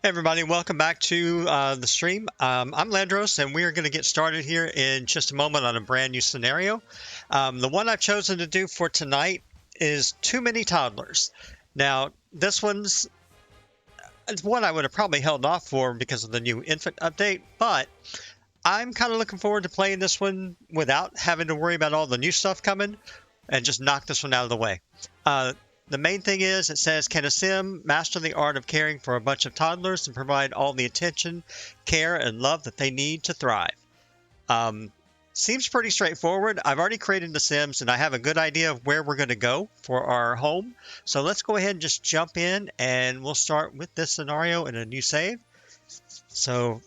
Hey everybody, welcome back to the stream. I'm Landros, and we are going to get started here in just a moment on a brand new scenario. The one I've chosen to do for tonight is Too Many Toddlers. Now, this one's it's one I would have probably held off for because of the new infant update, but I'm kind of looking forward to playing this one without having to worry about all the new stuff coming and just knock this one out of the way. The main thing is it says, can a sim master the art of caring for a bunch of toddlers and provide all the attention, care, and love that they need to thrive? Um, Seems pretty straightforward. I've already created the sims and I have a good idea of where we're going to go for our home. So let's go ahead and just jump in and we'll start with this scenario in a new save. So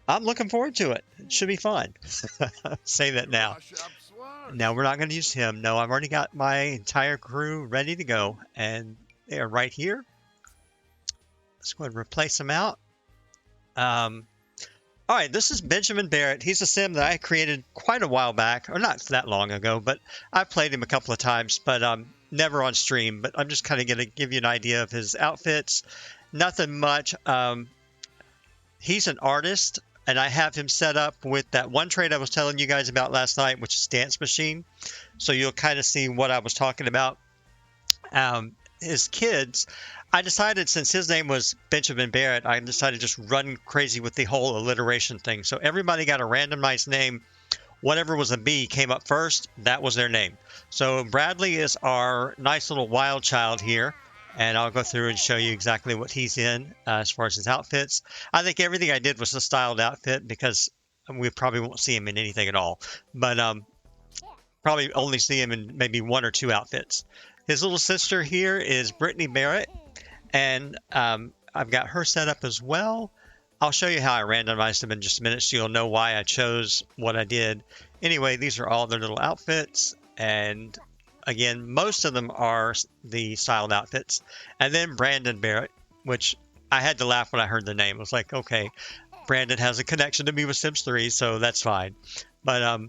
I'm looking forward to it. It should be fun. Say that now. Now we're not going to use him. No, I've already got my entire crew ready to go, and they are right here. Let's go ahead and replace them out. All right, this is Benjamin Barrett. He's a sim that I created quite a while back, or not that long ago, but I've played him a couple of times, but never on stream. But I'm just kind of going to give you an idea of his outfits. Nothing much. He's an artist, and I have him set up with that one trait I was telling you guys about last night, which is Dance Machine. So you'll kind of see what I was talking about. His kids, I decided since his name was Benjamin Barrett, I decided to just run crazy with the whole alliteration thing. So everybody got a randomized name. Whatever was a B came up first. That was their name. So Bradley is our nice little wild child here. And I'll go through and show you exactly what he's in as far as his outfits. I think everything I did was a styled outfit because we probably won't see him in anything at all. But probably only see him in maybe one or two outfits. His little sister here is Brittany Barrett, and I've got her set up as well. I'll show you how I randomized them in just a minute so you'll know why I chose what I did. Anyway, these are all their little outfits, and again, most of them are the styled outfits. And then Brandon Barrett, which I had to laugh when I heard the name. I was like, okay, Brandon has a connection to me with Sims 3, so that's fine. But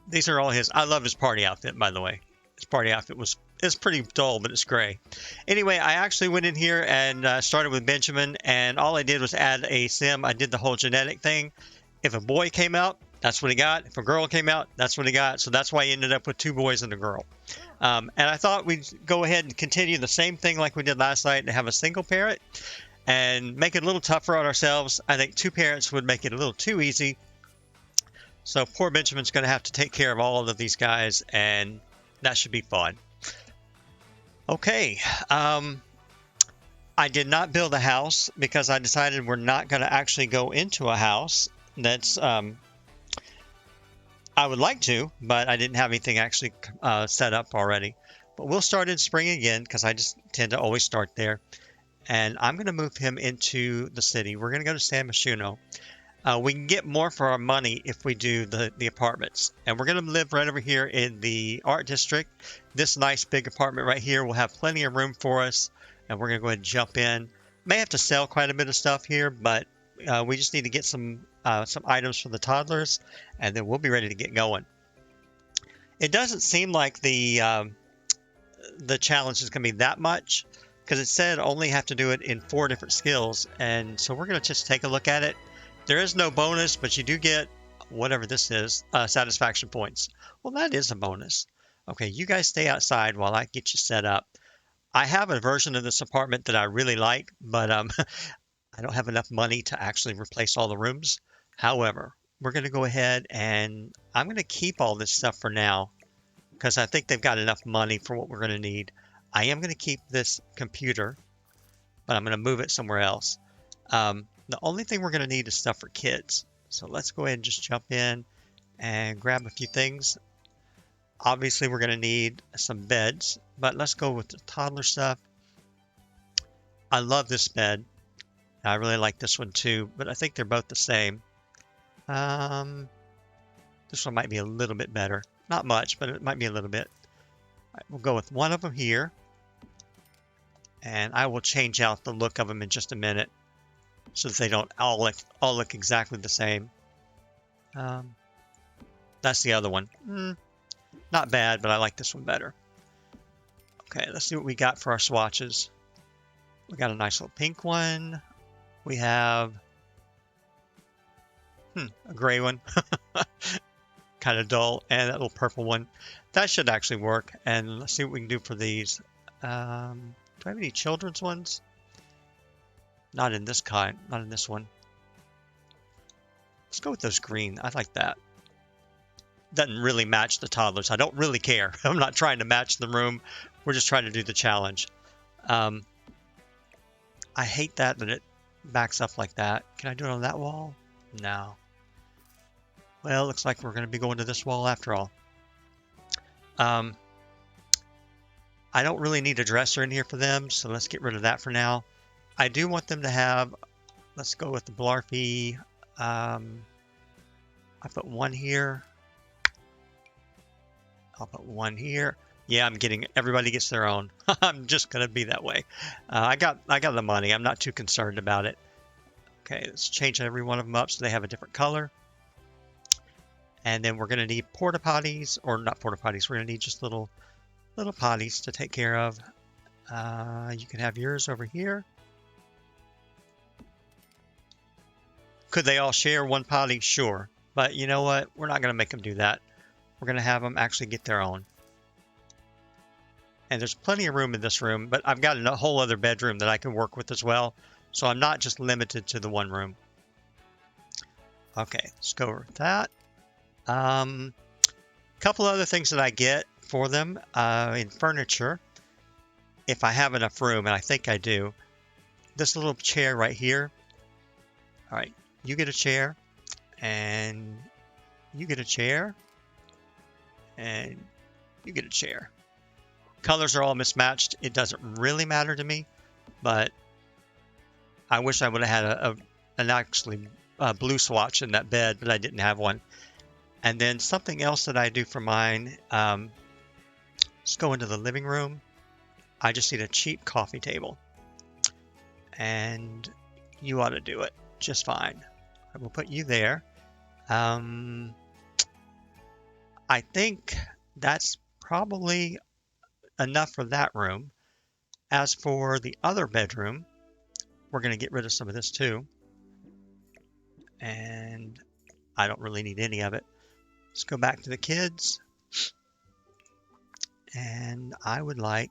these are all his. I love his party outfit, by the way. His party outfit it's pretty dull, but it's gray. Anyway, I actually went in here and started with Benjamin, and all I did was add a sim. I did the whole genetic thing. If a boy came out, that's what he got. If a girl came out, that's what he got. So that's why he ended up with two boys and a girl. And I thought we'd go ahead and continue the same thing like we did last night and have a single parent and make it a little tougher on ourselves. I think two parents would make it a little too easy. So poor Benjamin's going to have to take care of all of these guys, and that should be fun. Okay. I did not build a house because I decided we're not going to actually go into a house. That's I would like to, but I didn't have anything actually set up already. But we'll start in spring again because I just tend to always start there. And I'm going to move him into the city. We're going to go to San Myshuno. We can get more for our money if we do the apartments. And we're going to live right over here in the art district. This nice big apartment right here will have plenty of room for us. And we're going to go ahead and jump in. May have to sell quite a bit of stuff here, but we just need to get some items for the toddlers. And then we'll be ready to get going. It doesn't seem like the challenge is going to be that much, because it said only have to do it in 4 different skills. And so we're going to just take a look at it. There is no bonus, but you do get whatever this is, satisfaction points. Well, that is a bonus. Okay, you guys stay outside while I get you set up. I have a version of this apartment that I really like, but I don't have enough money to actually replace all the rooms. However, we're going to go ahead and I'm going to keep all this stuff for now because I think they've got enough money for what we're going to need. I am going to keep this computer, but I'm going to move it somewhere else. The only thing we're going to need is stuff for kids. So let's go ahead and just jump in and grab a few things. Obviously, we're going to need some beds, but let's go with the toddler stuff. I love this bed. I really like this one too, but I think they're both the same. This one might be a little bit better. Not much, but it might be a little bit. All right, we'll go with one of them here. And I will change out the look of them in just a minute, so that they don't all look exactly the same. That's the other one. Not bad, but I like this one better. Okay, let's see what we got for our swatches. We got a nice little pink one. We have a gray one, kind of dull, and that little purple one. That should actually work. And let's see what we can do for these. Do I have any children's ones? Not in this kind. Not in this one. Let's go with those green. I like that. Doesn't really match the toddlers. I don't really care. I'm not trying to match the room. We're just trying to do the challenge. I hate that it backs up like that. Can I do it on that wall? No. Well, looks like we're going to be going to this wall after all. I don't really need a dresser in here for them, so let's get rid of that for now. I do want them to have, let's go with the Blarfy. I put one here. I'll put one here. Yeah, everybody gets their own. I'm just going to be that way. I got the money. I'm not too concerned about it. Okay, let's change every one of them up so they have a different color. And then we're going to need porta potties, or not porta potties. We're going to need just little potties to take care of. You can have yours over here. Could they all share one potty? Sure. But you know what? We're not going to make them do that. We're going to have them actually get their own. And there's plenty of room in this room, but I've got a whole other bedroom that I can work with as well. So I'm not just limited to the one room. Okay, let's go over that. Couple other things that I get for them in furniture, if I have enough room, and I think I do. This little chair right here. All right, you get a chair, and you get a chair, and you get a chair. Colors are all mismatched. It doesn't really matter to me, but I wish I would have had an actually blue swatch in that bed, but I didn't have one. And then something else that I do for mine, let's go into the living room. I just need a cheap coffee table. And you ought to do it just fine. I will put you there. I think that's probably enough for that room. As for the other bedroom, we're going to get rid of some of this too. And I don't really need any of it. Let's go back to the kids. And I would like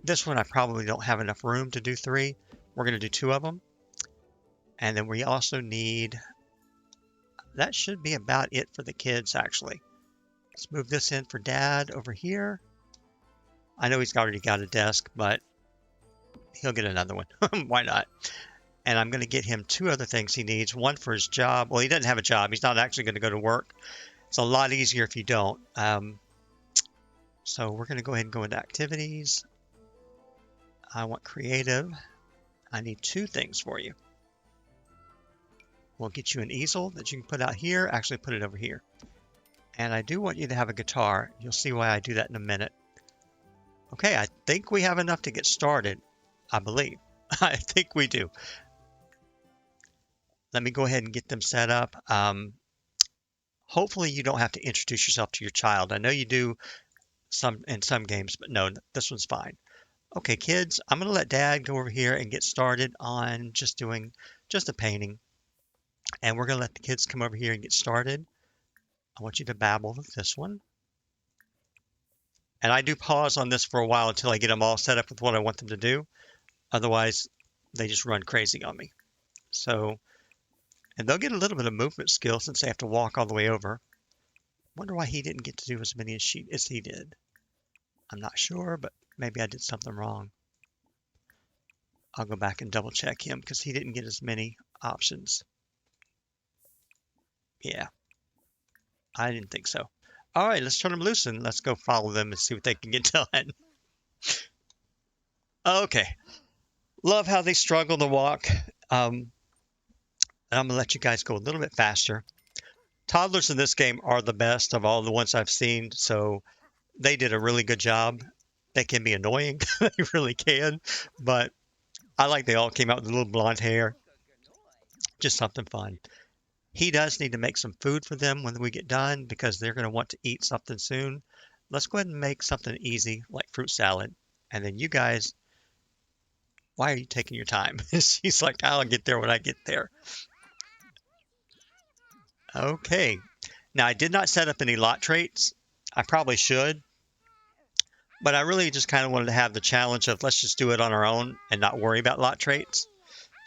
this one. I probably don't have enough room to do 3. We're going to do 2 of them. And then we also need, that should be about it for the kids actually. Let's move this in for Dad over here. I know he's already got a desk, but he'll get another one. Why not? And I'm going to get him 2 other things he needs. One for his job. Well, he doesn't have a job. He's not actually going to go to work. It's a lot easier if you don't. So we're going to go ahead and go into activities. I want creative. I need 2 things for you. We'll get you an easel that you can put out here. Actually, put it over here. And I do want you to have a guitar. You'll see why I do that in a minute. Okay, I think we have enough to get started. I believe. I think we do. Let me go ahead and get them set up. Hopefully you don't have to introduce yourself to your child. I know you do in some games, but no, this one's fine. Okay, kids, I'm going to let Dad go over here and get started on just doing a painting. And we're going to let the kids come over here and get started. I want you to babble with this one. And I do pause on this for a while until I get them all set up with what I want them to do. Otherwise, they just run crazy on me. So, and they'll get a little bit of movement skill since they have to walk all the way over. Wonder why he didn't get to do as many as he did. I'm not sure, but maybe I did something wrong. I'll go back and double check him because he didn't get as many options. Yeah, I didn't think so. All right, let's turn them loose and let's go follow them and see what they can get done. Okay, love how they struggle to walk. And I'm gonna let you guys go a little bit faster. Toddlers in this game are the best of all the ones I've seen, so they did a really good job. They can be annoying, they really can, but I like they all came out with a little blonde hair. Just something fun. He does need to make some food for them when we get done because they're going to want to eat something soon. Let's go ahead and make something easy like fruit salad. And then you guys Why are you taking your time? She's like, I'll get there when I get there. Okay. Now, I did not set up any lot traits. I probably should, but I really just kind of wanted to have the challenge of let's just do it on our own and not worry about lot traits.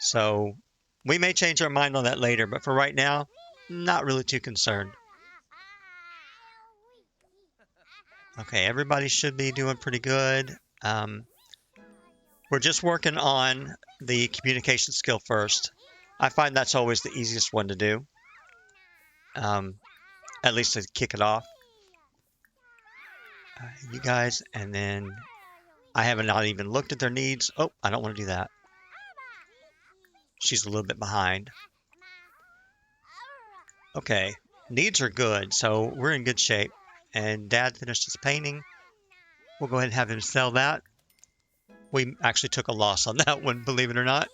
So we may change our mind on that later, but for right now, not really too concerned. Okay, everybody should be doing pretty good. Um, we're just working on the communication skill first. I find that's always the easiest one to do, um, at least to kick it off. You guys, and then I haven't not even looked at their needs. Oh, I don't want to do that. She's a little bit behind. Okay, needs are good, so we're in good shape. And Dad finished his painting. We'll go ahead and have him sell that. We actually took a loss on that one, believe it or not.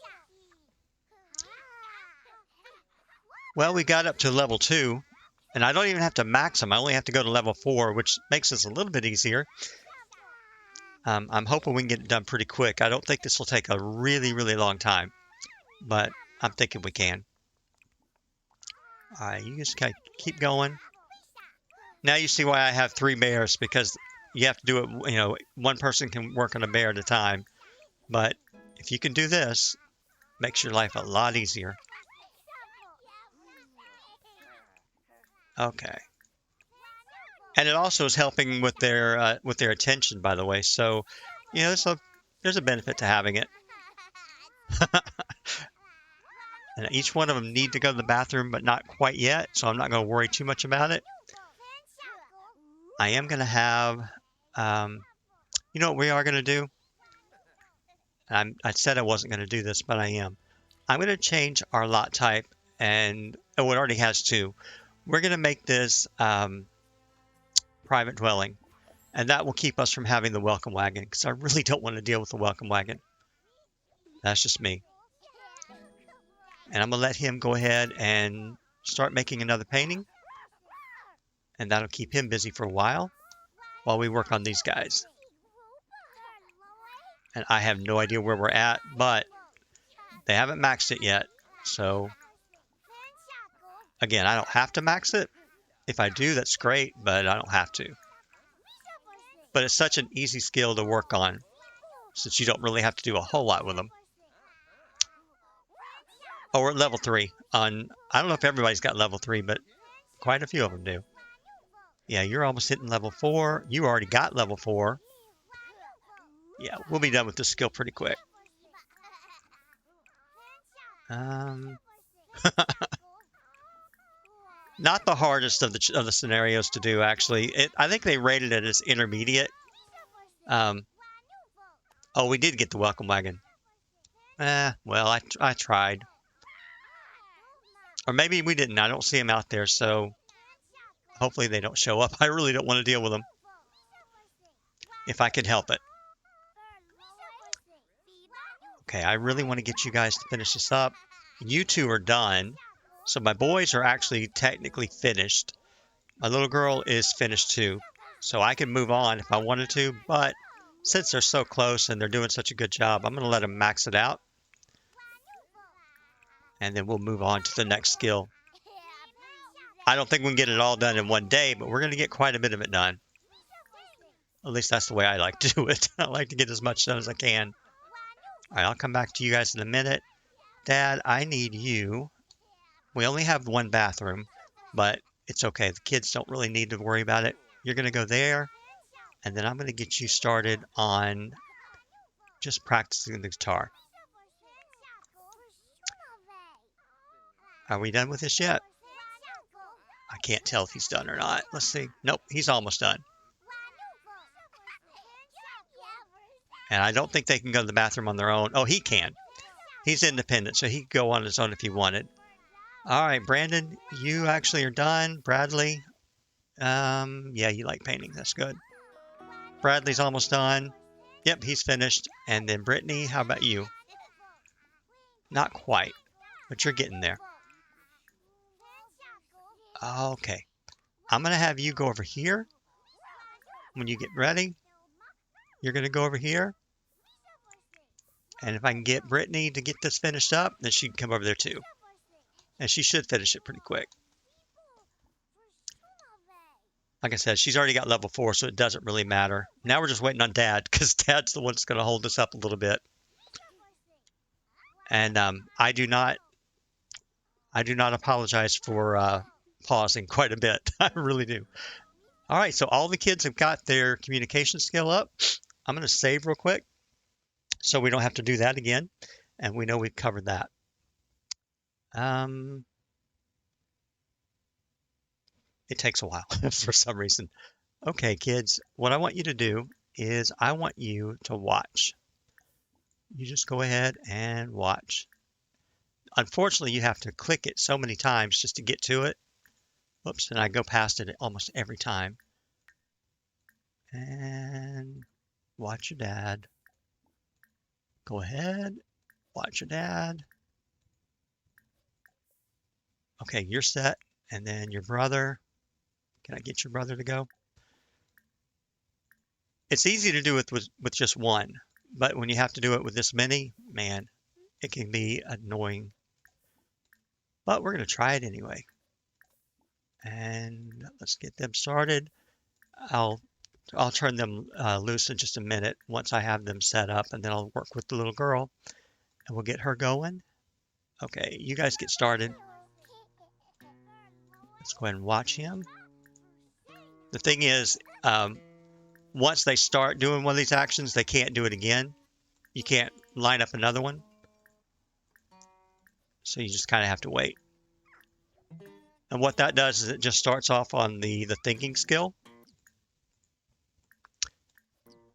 Well, we got up to level 2, and I don't even have to max them. I only have to go to level 4, which makes this a little bit easier. I'm hoping we can get it done pretty quick. I don't think this will take a really, really long time, but I'm thinking we can. All right, you just gotta keep going. Now you see why I have 3 bears, because you have to do it, one person can work on a bear at a time. But if you can do this, it makes your life a lot easier. Okay. And it also is helping with their attention, by the way. So, there's a benefit to having it. And each one of them need to go to the bathroom, but not quite yet. So I'm not going to worry too much about it. I am going to have, what we are going to do? I said I wasn't going to do this, but I am. I'm going to change our lot type, and it already has 2. We're going to make this private dwelling, and that will keep us from having the welcome wagon, because I really don't want to deal with the welcome wagon. That's just me. And I'm going to let him go ahead and start making another painting, and that'll keep him busy for a while we work on these guys. And I have no idea where we're at, but they haven't maxed it yet. So, again, I don't have to max it. If I do, that's great, but I don't have to. But it's such an easy skill to work on, since you don't really have to do a whole lot with them. Oh, we're at level 3. I don't know if everybody's got level 3, but quite a few of them do. Yeah, you're almost hitting level 4. You already got level 4. Yeah, we'll be done with this skill pretty quick. Not the hardest of the scenarios to do, actually. I think they rated it as intermediate. Oh, we did get the welcome wagon. Well, I tried. Or maybe we didn't. I don't see them out there, so hopefully they don't show up. I really don't want to deal with them, if I can help it. Okay, I really want to get you guys to finish this up. You 2 are done. So my boys are actually technically finished. My little girl is finished too. So I can move on if I wanted to, but since they're so close and they're doing such a good job, I'm going to let them max it out. And then we'll move on to the next skill. I don't think we can get it all done in one day, but we're going to get quite a bit of it done. At least that's the way I like to do it. I like to get as much done as I can. All right, I'll come back to you guys in a minute. Dad, I need you. We only have 1 bathroom, but it's okay. The kids don't really need to worry about it. You're going to go there, and then I'm going to get you started on just practicing the guitar. Are we done with this yet? I can't tell if he's done or not. Let's see. Nope, he's almost done. And I don't think they can go to the bathroom on their own. Oh, he can. He's independent, so he could go on his own if he wanted. All right, Brandon, you actually are done. Bradley, yeah, you like painting. That's good. Bradley's almost done. Yep, he's finished. And then Brittany, how about you? Not quite, but you're getting there. Okay. I'm going to have you go over here. When you get ready, you're going to go over here. And if I can get Brittany to get this finished up, then she can come over there too. And she should finish it pretty quick. Like I said, she's already got level 4, so it doesn't really matter. Now we're just waiting on Dad, because Dad's the one that's going to hold us up a little bit. And I do not apologize for pausing quite a bit. I really do. All right, so all the kids have got their communication skill up. I'm going to save real quick so we don't have to do that again, and we know we've covered that. It takes a while for some reason. Okay, kids, what I want you to do is I want you to watch. You just go ahead and watch. Unfortunately, you have to click it so many times just to get to it. Whoops, and I go past it almost every time. And watch your dad. Go ahead, watch your dad. Okay, you're set. And then your brother. Can I get your brother to go? It's easy to do it with just one, but when you have to do it with this many, man, it can be annoying. But we're going to try it anyway. And let's get them started. I'll turn them loose in just a minute once I have them set up, and then I'll work with the little girl, and we'll get her going. Okay, you guys get started. Let's go ahead and watch him. The thing is, once they start doing one of these actions, they can't do it again. You can't line up another one. So you just kind of have to wait. And what that does is it just starts off on the thinking skill.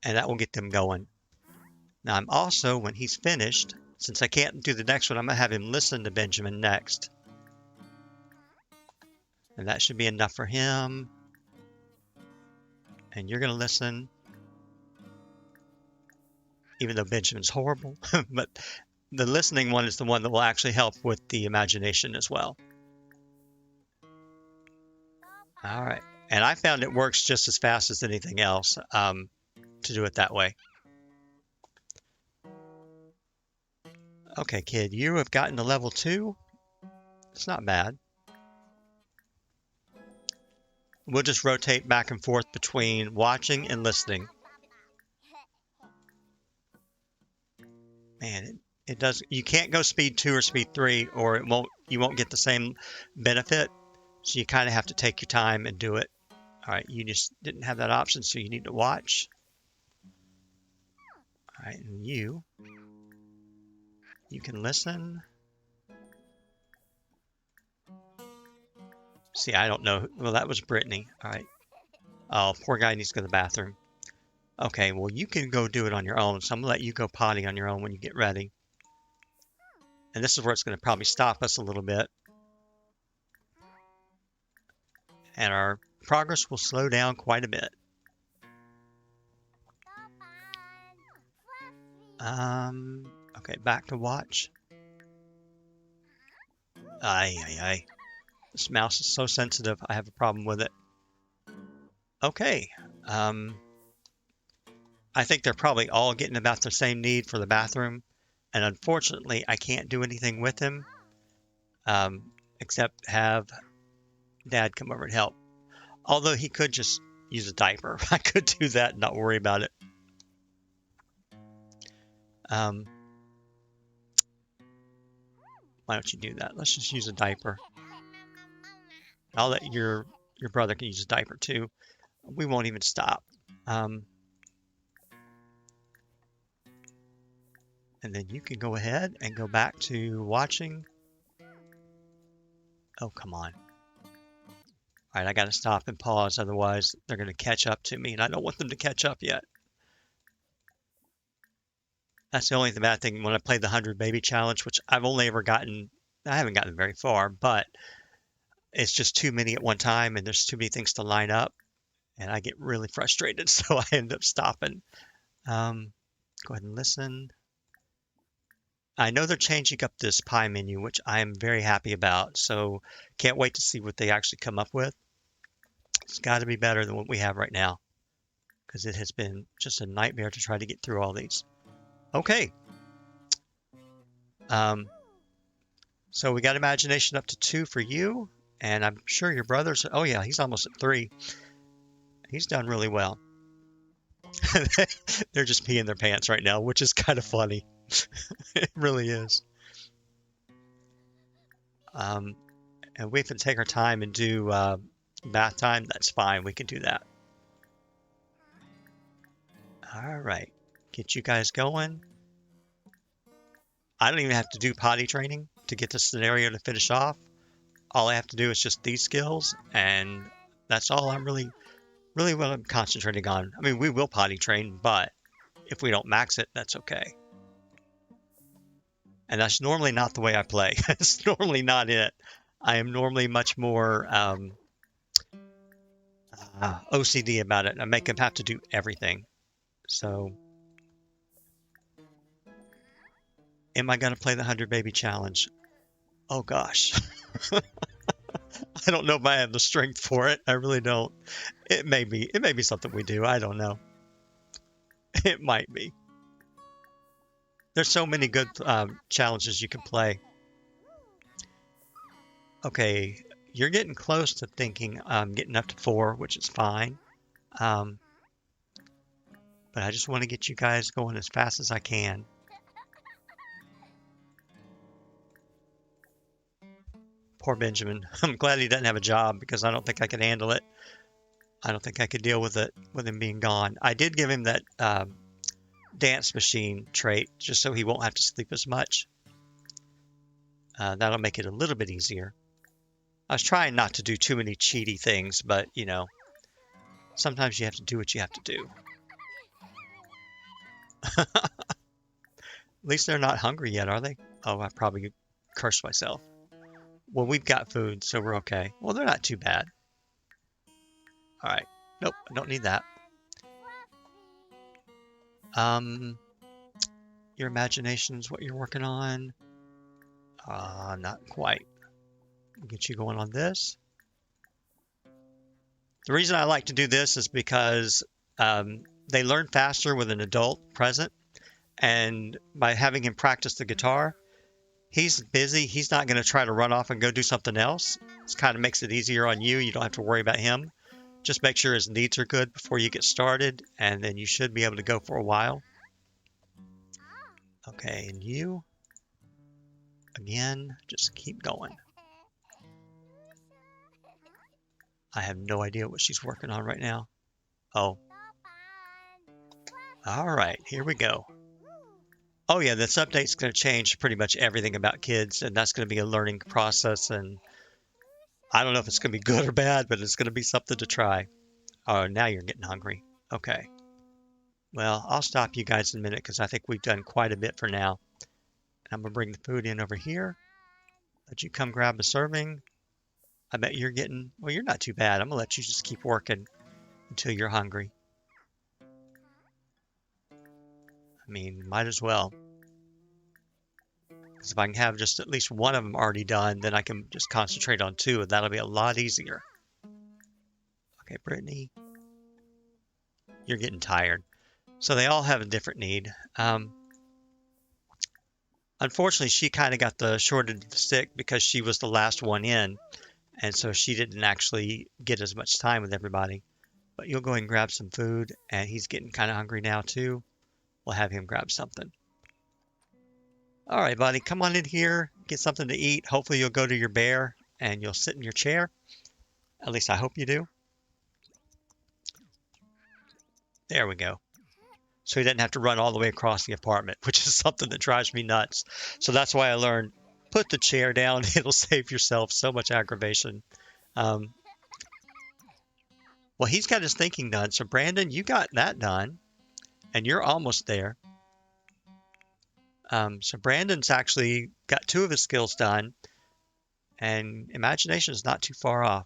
And that will get them going. Now I'm also, when he's finished, since I can't do the next one, I'm going to have him listen to Benjamin next. And that should be enough for him. And you're going to listen. Even though Benjamin's horrible. But the listening one is the one that will actually help with the imagination as well. All right. And I found it works just as fast as anything else to do it that way. Okay, kid, you have gotten to level 2. It's not bad. We'll just rotate back and forth between watching and listening. Man, it does. You can't go speed 2 or speed 3, or you won't get the same benefit. So you kind of have to take your time and do it. All right, you just didn't have that option, so you need to watch. All right, and you can listen. See, I don't know. Well, that was Brittany. All right. Oh, poor guy needs to go to the bathroom. Okay, well, you can go do it on your own. So I'm going to let you go potty on your own when you get ready. And this is where it's going to probably stop us a little bit. And our progress will slow down quite a bit. Okay, back to watch. Ay. This mouse is so sensitive, I have a problem with it. Okay. I think they're probably all getting about the same need for the bathroom. And unfortunately, I can't do anything with him except have Dad come over and help. Although he could just use a diaper. I could do that and not worry about it. Why don't you do that? Let's just use a diaper. I'll let your brother can use a diaper too. We won't even stop. And then you can go ahead and go back to watching. Oh, come on. All right, I got to stop and pause. Otherwise, they're going to catch up to me, and I don't want them to catch up yet. That's the only bad thing when I play the 100 Baby Challenge, which I've only ever gotten. I haven't gotten very far, but it's just too many at one time, and there's too many things to line up, and I get really frustrated, so I end up stopping. Go ahead and listen. I know they're changing up this pie menu, which I am very happy about, so can't wait to see what they actually come up with. It's got to be better than what we have right now, because it has been just a nightmare to try to get through all these. Okay, So we got imagination up to 2 for you, and I'm sure your brother's. Oh yeah, he's almost at 3. He's done really well. They're just peeing their pants right now, which is kind of funny. It really is. Um, and we can take our time and do bath time. That's fine. We can do that. All right. Get you guys going. I don't even have to do potty training to get the scenario to finish off. All I have to do is just these skills, and that's all I'm really what I'm concentrating on. I mean, we will potty train, but if we don't max it, that's okay. And that's normally not the way I play. It's normally not it. I am normally much more OCD about it. I make him have to do everything. So, am I going to play the 100 Baby Challenge? Oh gosh. I don't know if I have the strength for it. I really don't. It may be. It may be something we do. I don't know. It might be. There's so many good challenges you can play. Okay, you're getting close to thinking getting up to 4, which is fine. Um, but I just want to get you guys going as fast as I can. Poor Benjamin. I'm glad he doesn't have a job because I don't think I could handle it. I don't think I could deal with it with him being gone. I did give him that dance machine trait just so he won't have to sleep as much. That'll make it a little bit easier. I was trying not to do too many cheaty things, but you know, sometimes you have to do what you have to do. At least they're not hungry yet, are they? Oh, I probably cursed myself. Well, we've got food, so we're okay. Well, they're not too bad. All right. Nope, I don't need that. Um, your imagination's what you're working on. Not quite. We'll get you going on this. The reason I like to do this is because they learn faster with an adult present, and by having him practice the guitar, he's busy. He's not going to try to run off and go do something else. It kind of makes it easier on you. You don't have to worry about him. Just make sure his needs are good before you get started, and then you should be able to go for a while. Okay, and you, again, just keep going. I have no idea what she's working on right now. Oh. All right, here we go. Oh yeah, this update's going to change pretty much everything about kids, and that's going to be a learning process, and I don't know if it's going to be good or bad, but it's going to be something to try. Oh, now you're getting hungry. Okay. Well, I'll stop you guys in a minute because I think we've done quite a bit for now. I'm going to bring the food in over here. Let you come grab a serving. I bet you're getting, well, you're not too bad. I'm going to let you just keep working until you're hungry. I mean, might as well. Because if I can have just at least one of them already done, then I can just concentrate on 2, and that'll be a lot easier. Okay, Brittany. You're getting tired. So they all have a different need. Unfortunately, she kind of got the short end of the stick because she was the last one in, and so she didn't actually get as much time with everybody. But you'll go ahead and grab some food, and he's getting kind of hungry now too. We'll have him grab something. All right, buddy, come on in here, get something to eat. Hopefully you'll go to your bear and you'll sit in your chair. At least I hope you do. There we go. So he doesn't have to run all the way across the apartment, which is something that drives me nuts. So that's why I learned, put the chair down. It'll save yourself so much aggravation. Well, he's got his thinking done. So Brandon, you got that done, and you're almost there. So Brandon's actually got 2 of his skills done, and imagination is not too far off.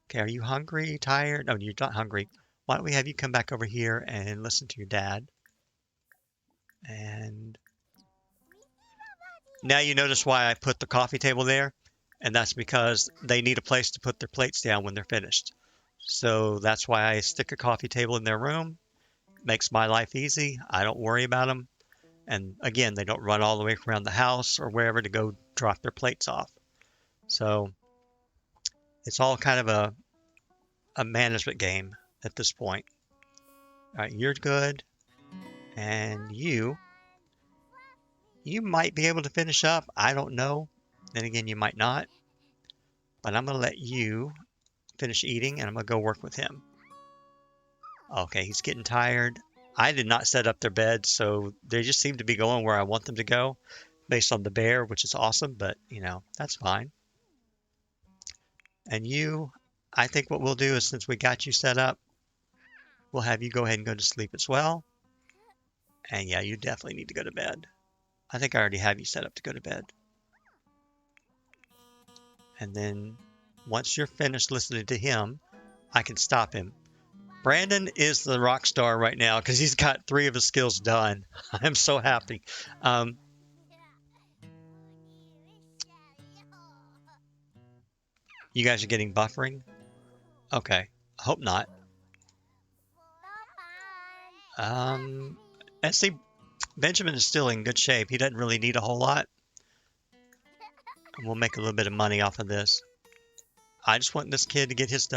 Okay, are you hungry, tired? No, you're not hungry. Why don't we have you come back over here and listen to your dad? And now you notice why I put the coffee table there, and that's because they need a place to put their plates down when they're finished. So that's why I stick a coffee table in their room. Makes my life easy. I don't worry about them. And again, they don't run all the way around the house or wherever to go drop their plates off. So it's all kind of a management game at this point. All right, you're good. And you might be able to finish up. I don't know. Then again, you might not. But I'm going to let you finish eating and I'm going to go work with him. Okay, he's getting tired. I did not set up their beds, so they just seem to be going where I want them to go based on the bear, which is awesome, but that's fine. And I think what we'll do is since we got you set up, we'll have you go ahead and go to sleep as well. And yeah, you definitely need to go to bed. I think I already have you set up to go to bed. And then once you're finished listening to him, I can stop him. Brandon is the rock star right now because he's got 3 of his skills done. I'm so happy. Um, you guys are getting buffering? Okay. I hope not. And see, Benjamin is still in good shape. He doesn't really need a whole lot. And we'll make a little bit of money off of this. I just want this kid to get his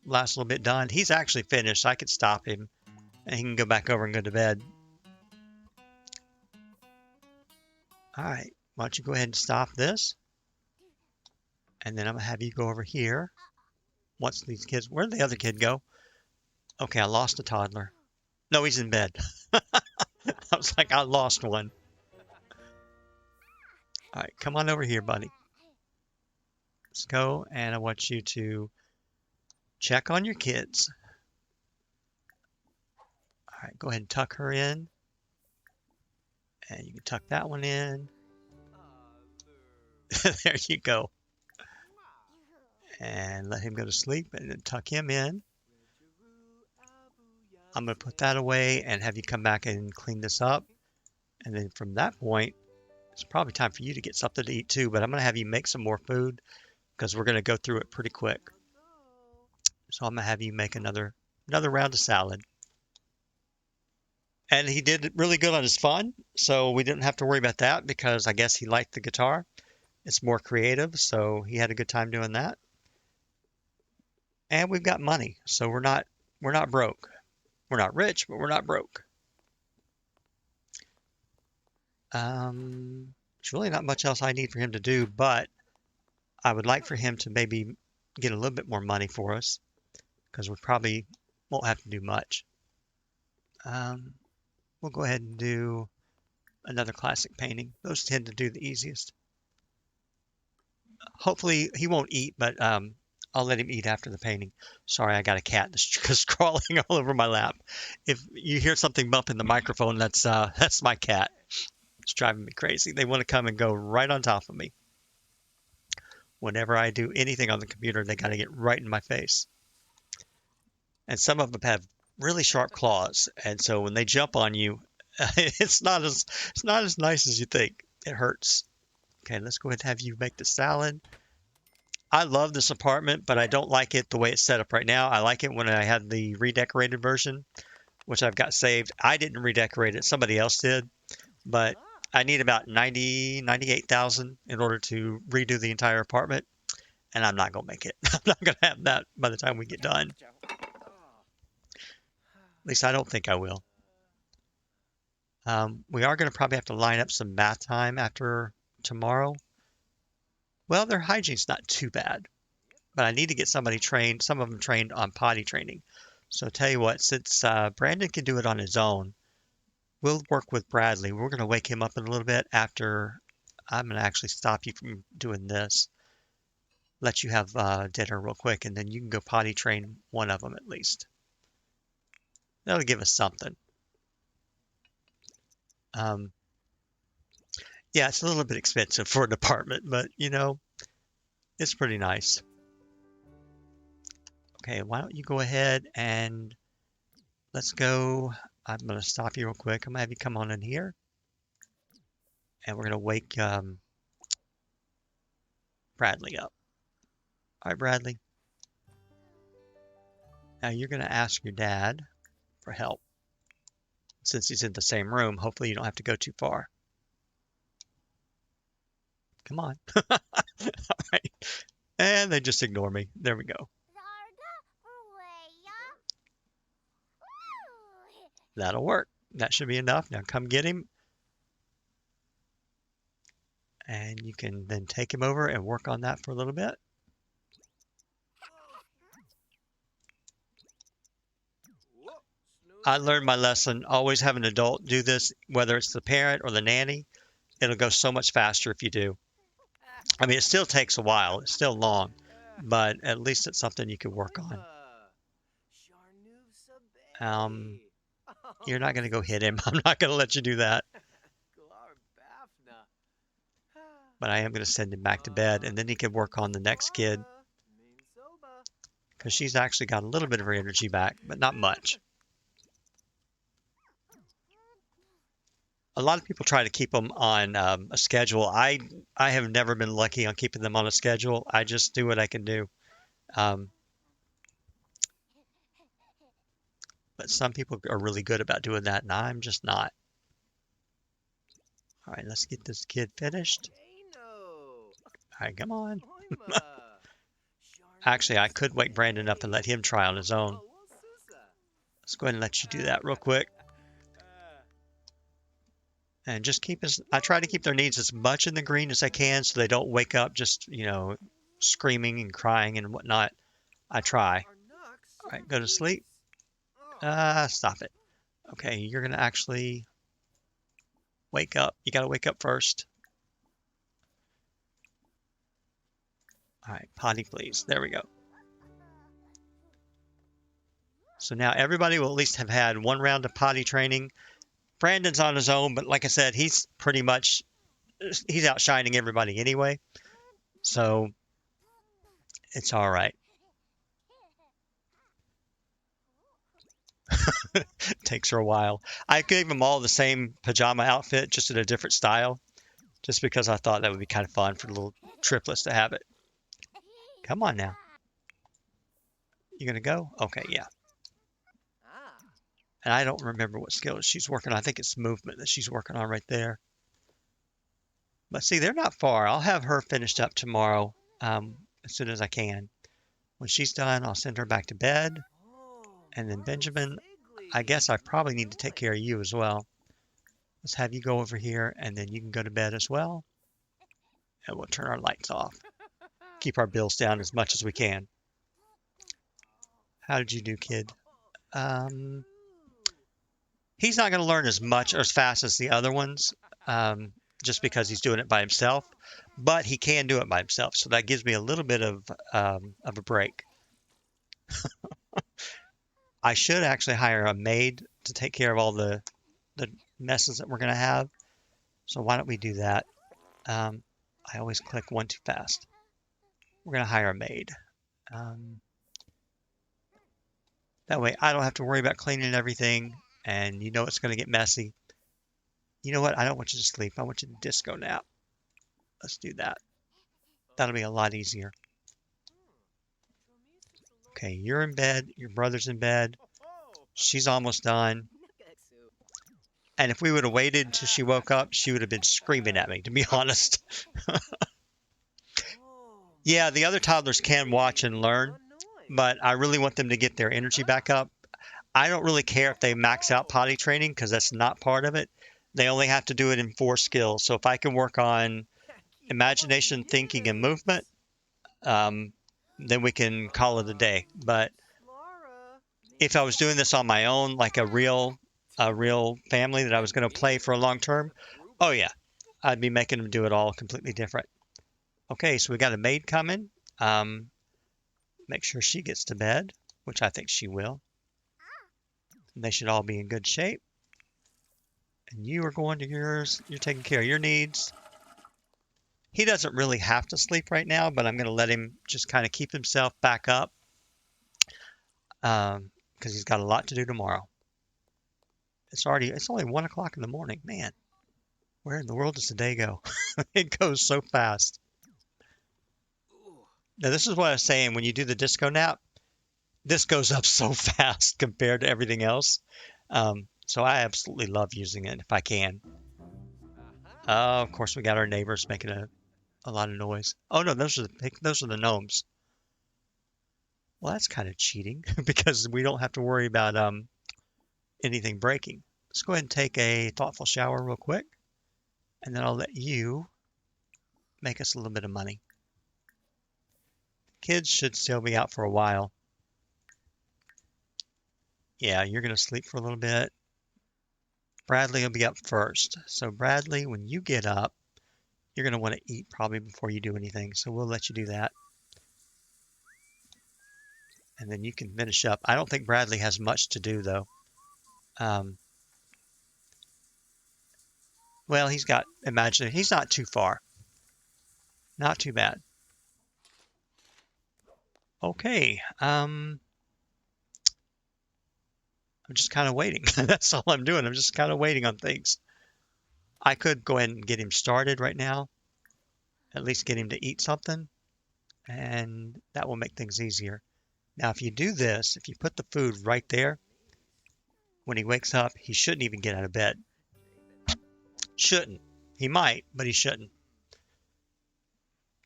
last little bit done. He's actually finished. I could stop him and he can go back over and go to bed. All right. Why don't you go ahead and stop this? And then I'm going to have you go over here. Once these kids, where did the other kid go? Okay, I lost a toddler. No, he's in bed. I was like, I lost one. All right, come on over here, buddy. Let's go, and I want you to check on your kids. All right, go ahead and tuck her in. And you can tuck that one in. There you go. And let him go to sleep and then tuck him in. I'm going to put that away and have you come back and clean this up. And then from that point, it's probably time for you to get something to eat too, but I'm going to have you make some more food because we're going to go through it pretty quick. So I'm going to have you make another round of salad. And he did really good on his fun, so we didn't have to worry about that because I guess he liked the guitar. It's more creative, so he had a good time doing that. And we've got money, so we're not broke. We're not rich, but we're not broke. There's really not much else I need for him to do, but I would like for him to maybe get a little bit more money for us because we probably won't have to do much. We'll go ahead and do another classic painting. Those tend to do the easiest. Hopefully he won't eat, but I'll let him eat after the painting. Sorry, I got a cat that's crawling all over my lap. If you hear something bump in the microphone, that's my cat. It's driving me crazy. They want to come and go right on top of me. Whenever I do anything on the computer, they got to get right in my face. And some of them have really sharp claws, and so when they jump on you, it's not as nice as you think. It hurts. Okay, let's go ahead and have you make the salad. I love this apartment, but I don't like it the way it's set up right now. I like it when I had the redecorated version, which I've got saved. I didn't redecorate it, somebody else did, but I need about 98,000 in order to redo the entire apartment, and I'm not going to make it. I'm not going to have that by the time we get done. At least I don't think I will. We are going to probably have to line up some bath time after tomorrow. Well, their hygiene's not too bad, but I need to get somebody trained, some of them trained on potty training. So tell you what, since Brandon can do it on his own, we'll work with Bradley. We're going to wake him up in a little bit after I'm going to actually stop you from doing this. Let you have dinner real quick, and then you can go potty train one of them at least. That'll give us something. Yeah, it's a little bit expensive for an apartment, but it's pretty nice. Okay, why don't you go ahead and let's go. I'm going to stop you real quick. I'm going to have you come on in here. And we're going to wake Bradley up. All right, Bradley. Now you're going to ask your dad for help. Since he's in the same room, hopefully you don't have to go too far. Come on. All right. And they just ignore me. There we go. That'll work. That should be enough. Now come get him. And you can then take him over and work on that for a little bit. I learned my lesson. Always have an adult do this, whether it's the parent or the nanny. It'll go so much faster if you do. I mean, it still takes a while. It's still long, but at least it's something you can work on. You're not going to go hit him. I'm not going to let you do that. But I am going to send him back to bed, and then he can work on the next kid. Because she's actually got a little bit of her energy back, but not much. A lot of people try to keep them on a schedule. I have never been lucky on keeping them on a schedule. I just do what I can do. But some people are really good about doing that, and I'm just not. All right, let's get this kid finished. All right, come on. Actually, I could wake Brandon up and let him try on his own. Let's go ahead and let you do that real quick. And just I try to keep their needs as much in the green as I can so they don't wake up just, screaming and crying and whatnot. I try. All right, go to sleep. Stop it. Okay, you're going to actually wake up. You got to wake up first. All right, potty, please. There we go. So now everybody will at least have had one round of potty training. Brandon's on his own, but like I said, he's outshining everybody anyway. So it's all right. Takes her a while. I gave them all the same pajama outfit, just in a different style, just because I thought that would be kind of fun for the little triplets to have it. Come on now. You gonna go? Okay, yeah. And I don't remember what skill she's working on. I think it's movement that she's working on right there. But see, they're not far. I'll have her finished up tomorrow as soon as I can. When she's done, I'll send her back to bed. And then Benjamin, I guess I probably need to take care of you as well. Let's have you go over here, and then you can go to bed as well. And we'll turn our lights off. Keep our bills down as much as we can. How did you do, kid? He's not going to learn as much or as fast as the other ones, just because he's doing it by himself. But he can do it by himself, so that gives me a little bit of a break. I should actually hire a maid to take care of all the messes that we're going to have. So why don't we do that? I always click one too fast. We're going to hire a maid. That way I don't have to worry about cleaning everything, and it's going to get messy. You know what? I don't want you to sleep. I want you to disco nap. Let's do that. That'll be a lot easier. Okay, you're in bed. Your brother's in bed. She's almost done. And if we would have waited until she woke up, she would have been screaming at me, to be honest. Yeah, the other toddlers can watch and learn, but I really want them to get their energy back up. I don't really care if they max out potty training because that's not part of it. They only have to do it in 4 skills. So if I can work on imagination, thinking, and movement, then we can call it a day. But if I was doing this on my own, like a real family that I was going to play for a long term, oh yeah, I'd be making them do it all completely different. Okay, so we got a maid coming. Make sure she gets to bed, which I think she will. They should all be in good shape. And you are going to yours. You're taking care of your needs. He doesn't really have to sleep right now, but I'm going to let him just kind of keep himself back up because he's got a lot to do tomorrow. It's only 1 o'clock in the morning. Man, where in the world does the day go? It goes so fast. Now, this is what I was saying. When you do the disco nap, this goes up so fast compared to everything else. So I absolutely love using it if I can. Of course, we got our neighbors making a lot of noise. Oh no, those are the gnomes. Well, that's kind of cheating because we don't have to worry about anything breaking. Let's go ahead and take a thoughtful shower real quick, and then I'll let you make us a little bit of money. Kids should still be out for a while. Yeah, you're going to sleep for a little bit. Bradley will be up first. So Bradley, when you get up, you're going to want to eat probably before you do anything. So we'll let you do that. And then you can finish up. I don't think Bradley has much to do though. Um, well, he's got imagination. He's not too far. Not too bad. Okay. I'm just kind of waiting. That's all I'm doing. I'm just kind of waiting on things. I could go ahead and get him started right now. At least get him to eat something. And that will make things easier. Now, if you do this, if you put the food right there, when he wakes up, he shouldn't even get out of bed. Shouldn't. He might, but he shouldn't.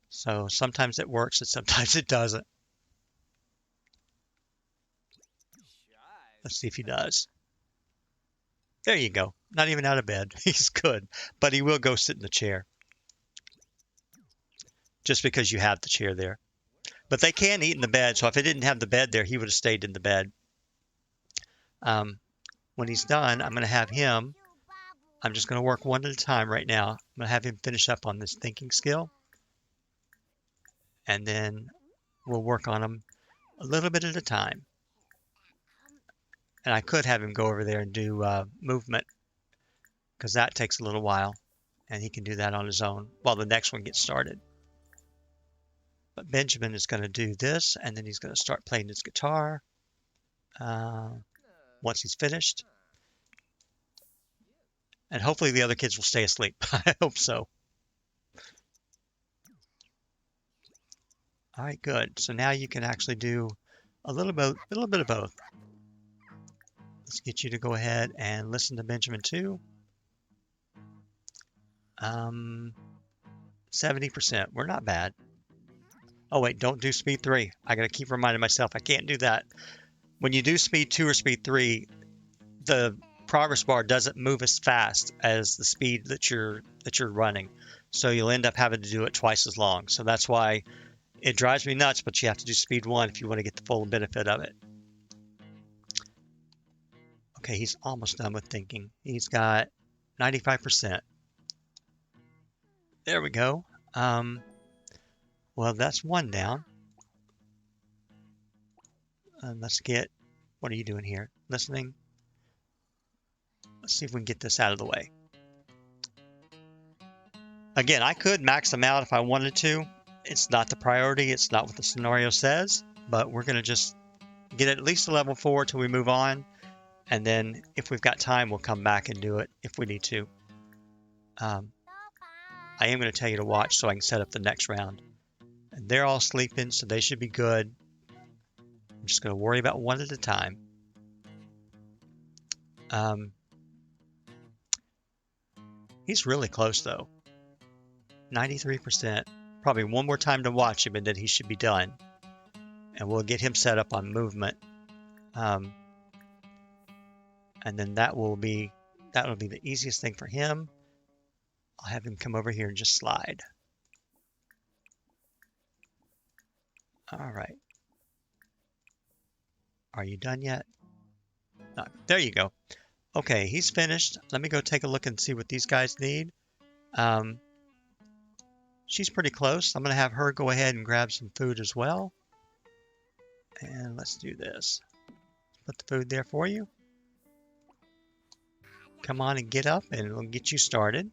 So sometimes it works and sometimes it doesn't. Let's see if he does. There you go. Not even out of bed. He's good. But he will go sit in the chair. Just because you have the chair there. But they can eat in the bed. So if I didn't have the bed there, he would have stayed in the bed. When he's done, I'm going to have him. I'm just going to work one at a time right now. I'm going to have him finish up on this thinking skill. And then we'll work on him a little bit at a time. And I could have him go over there and do movement because that takes a little while. And he can do that on his own while the next one gets started. But Benjamin is going to do this, and then he's going to start playing his guitar once he's finished. And hopefully the other kids will stay asleep. I hope so. All right, good. So now you can actually do a little bit of both. Let's get you to go ahead and listen to Benjamin too. 70%. We're not bad. Oh wait, don't do speed 3. I gotta keep reminding myself I can't do that. When you do speed 2 or speed 3, the progress bar doesn't move as fast as the speed that you're running. So you'll end up having to do it twice as long. So that's why it drives me nuts, but you have to do speed 1 if you want to get the full benefit of it. Okay, he's almost done with thinking. He's got 95%. There we go. Well, that's one down. Let's get, what are you doing here? Listening. Let's see if we can get this out of the way. Again, I could max them out if I wanted to. It's not the priority. It's not what the scenario says, but we're going to just get at least a level 4 till we move on. And then if we've got time, we'll come back and do it if we need to. I am going to tell you to watch so I can set up the next round. And they're all sleeping, so they should be good. I'm just going to worry about one at a time. He's really close, though. 93%. Probably one more time to watch him, and then he should be done. And we'll get him set up on movement. And then that will be the easiest thing for him. I'll have him come over here and just slide. All right. Are you done yet? No. There you go. Okay, he's finished. Let me go take a look and see what these guys need. She's pretty close. I'm going to have her go ahead and grab some food as well. And let's do this. Put the food there for you. Come on and get up and we'll get you started.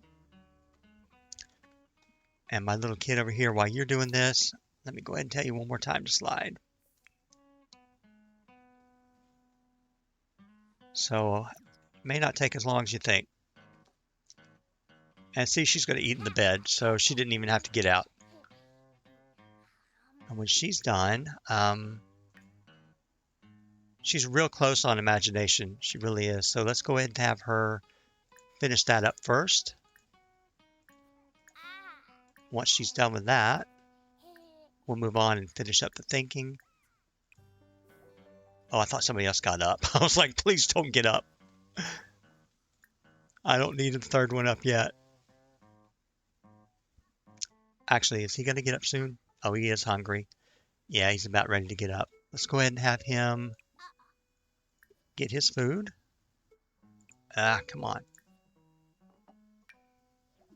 And my little kid over here, while you're doing this, let me go ahead and tell you one more time to slide. So, it may not take as long as you think. And see, she's going to eat in the bed, so she didn't even have to get out. And when she's done, She's real close on imagination. She really is. So let's go ahead and have her finish that up first. Once she's done with that, we'll move on and finish up the thinking. Oh, I thought somebody else got up. I was like, please don't get up. I don't need a third one up yet. Actually, is he going to get up soon? Oh, he is hungry. Yeah, he's about ready to get up. Let's go ahead and have him get his food. Ah, come on.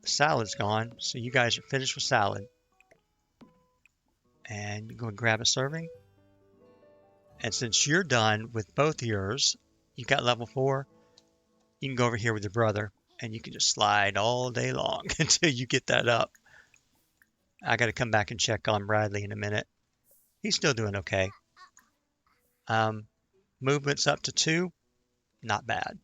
The salad's gone, so you guys are finished with salad. And you go and grab a serving. And since you're done with both yours, you got level 4, you can go over here with your brother, and you can just slide all day long until you get that up. I got to come back and check on Bradley in a minute. He's still doing okay. Movement's up to 2. Not bad.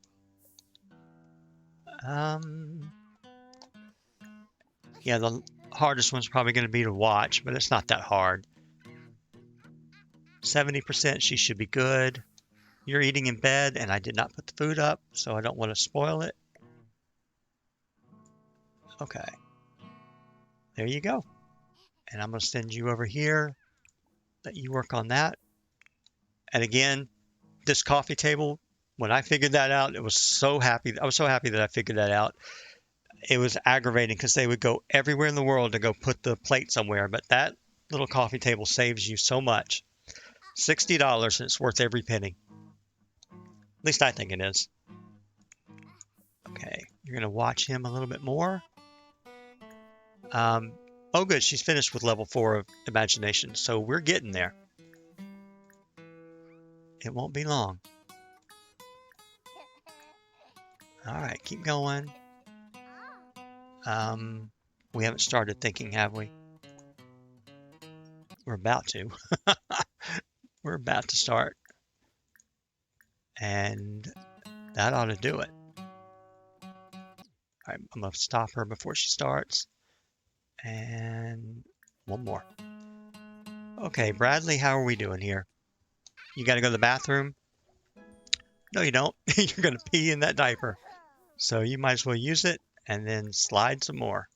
Yeah, the hardest one's probably going to be to watch, but it's not that hard. 70%, she should be good. You're eating in bed, and I did not put the food up, so I don't want to spoil it. Okay. There you go. And I'm going to send you over here. Let you work on that. And again, this coffee table, when I figured that out, I was so happy that I figured that out. It was aggravating because they would go everywhere in the world to go put the plate somewhere, but that little coffee table saves you so much. $60, and it's worth every penny. At least I think it is. Okay, you're going to watch him a little bit more. Oh, good, she's finished with level 4 of imagination, so we're getting there. It won't be long. All right, keep going. We haven't started thinking, have we? We're about to. We're about to start. And that ought to do it. All right, I'm going to stop her before she starts. And one more. Okay, Bradley, how are we doing here? You got to go to the bathroom? No, you don't. You're going to pee in that diaper. So you might as well use it and then slide some more.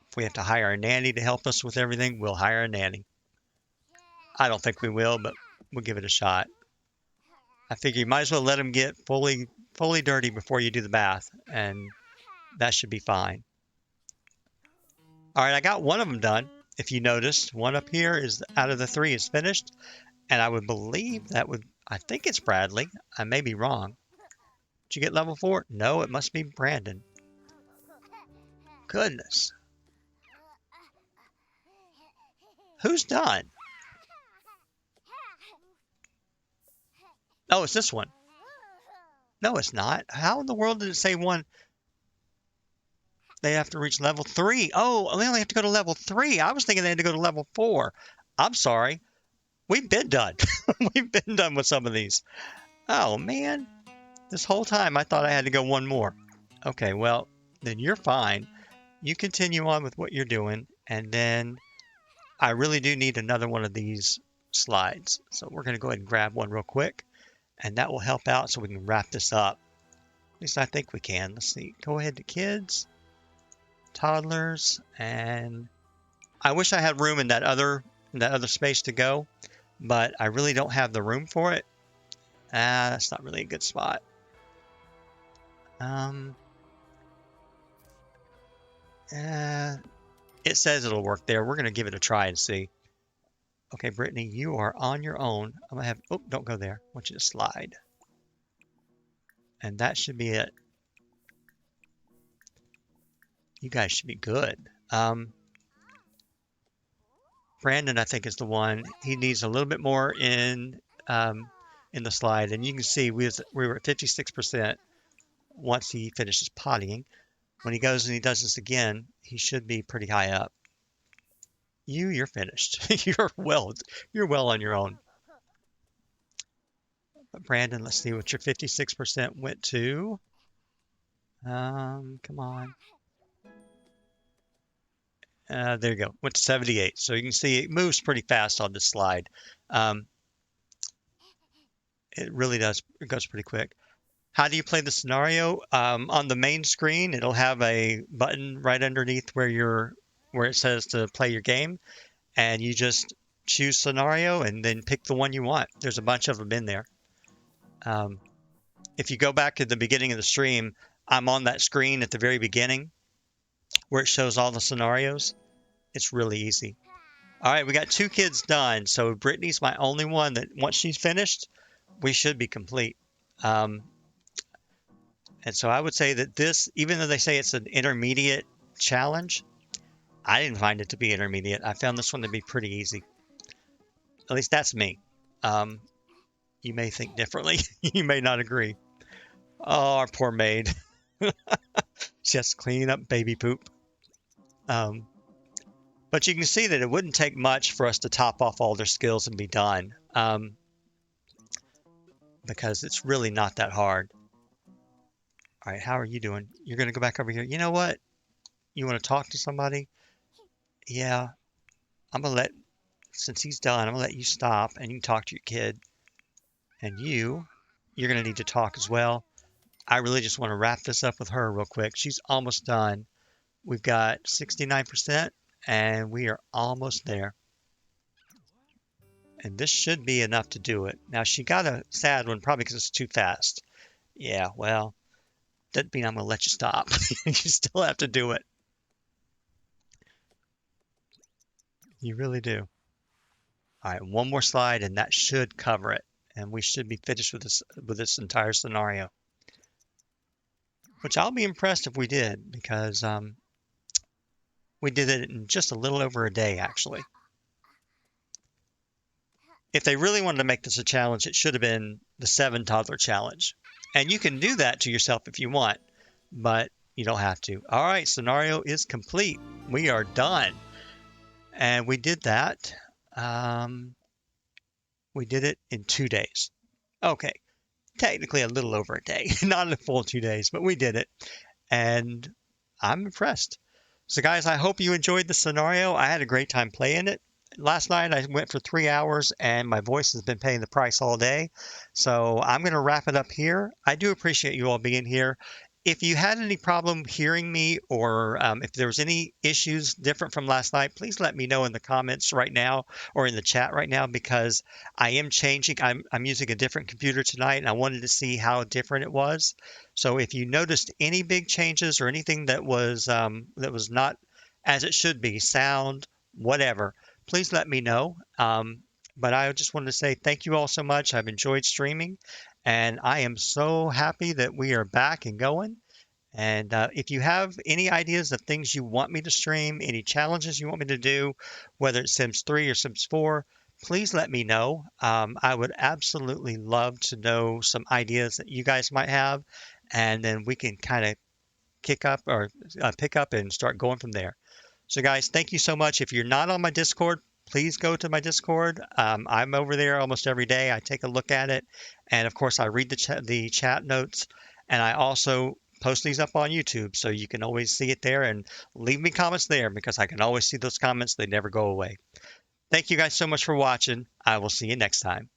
If we have to hire a nanny to help us with everything, we'll hire a nanny. I don't think we will, but we'll give it a shot. I figure you might as well let him get fully dirty before you do the bath, and that should be fine. All right, I got one of them done. If you noticed, one up here is out of the 3 is finished, and I would believe I think it's Bradley. I may be wrong. Did you get level 4? No, it must be Brandon. Goodness. Who's done? Oh, it's this one. No, it's not. How in the world did it say one? They have to reach level 3. Oh, they only have to go to level 3. I was thinking they had to go to level 4. I'm sorry. We've been done. We've been done with some of these. Oh, man. This whole time I thought I had to go one more. Okay, well, then you're fine. You continue on with what you're doing, and then I really do need another one of these slides. So we're going to go ahead and grab one real quick, and that will help out so we can wrap this up. At least I think we can. Let's see. Go ahead to kids, toddlers, and I wish I had room in that other space to go, but I really don't have the room for it. That's not really a good spot. It says it'll work there. We're going to give it a try and see. Okay, Brittany, you are on your own. I'm going to have... Oh, don't go there. I want you to slide. And that should be it. You guys should be good. Brandon, I think, is the one. He needs a little bit more in the slide. And you can see we were at 56% once he finishes pottying. When he goes and he does this again, he should be pretty high up. You're finished. You're well on your own. But Brandon, let's see what your 56% went to. Come on. There you go. Went to 78. So you can see it moves pretty fast on this slide. Um, it really does. It goes pretty quick. How do you play the scenario? On the main screen, it'll have a button right underneath where it says to play your game, and you just choose scenario and then pick the one you want. There's a bunch of them in there. Um, if you go back to the beginning of the stream, I'm on that screen at the very beginning where it shows all the scenarios. It's really easy. All right, we got 2 kids done. So Brittany's my only one that once she's finished, we should be complete. Um, and so I would say that this, even though they say it's an intermediate challenge, I didn't find it to be intermediate. I found this one to be pretty easy. At least that's me. Um, you may think differently. You may not agree. Oh, our poor maid. Just cleaning up baby poop. Um, but you can see that it wouldn't take much for us to top off all their skills and be done. Because it's really not that hard. All right, how are you doing? You're going to go back over here. You know what? You want to talk to somebody? Yeah, I'm going to since he's done, I'm going to let you stop and you can talk to your kid. And you're going to need to talk as well. I really just want to wrap this up with her real quick. She's almost done. We've got 69% and we are almost there. And this should be enough to do it. Now, she got a sad one probably because it's too fast. Yeah, well, doesn't mean I'm going to let you stop. You still have to do it. You really do. All right, one more slide and that should cover it. And we should be finished with this entire scenario. Which I'll be impressed if we did because we did it in just a little over a day, actually. If they really wanted to make this a challenge, it should have been the 7 toddler challenge. And you can do that to yourself if you want, but you don't have to. All right, scenario is complete. We are done. And we did that. We did it in 2 days. Okay, technically a little over a day, not a full 2 days, but we did it. And I'm impressed. So, guys, I hope you enjoyed the scenario. I had a great time playing it. Last night I went for 3 hours and my voice has been paying the price all day. So I'm going to wrap it up here. I do appreciate you all being here. If you had any problem hearing me or if there was any issues different from last night, please let me know in the comments right now or in the chat right now because I am changing. I'm using a different computer tonight and I wanted to see how different it was. So if you noticed any big changes or anything that was not as it should be, sound, whatever, please let me know. But I just wanted to say thank you all so much. I've enjoyed streaming, and I am so happy that we are back and going. And if you have any ideas of things you want me to stream, any challenges you want me to do, whether it's Sims 3 or Sims 4, please let me know. I would absolutely love to know some ideas that you guys might have, and then we can kind of pick up and start going from there. So, guys, thank you so much. If you're not on my Discord, please go to my Discord. I'm over there almost every day. I take a look at it, and of course, I read the chat notes, and I also post these up on YouTube, so you can always see it there and leave me comments there because I can always see those comments. They never go away. Thank you guys so much for watching. I will see you next time.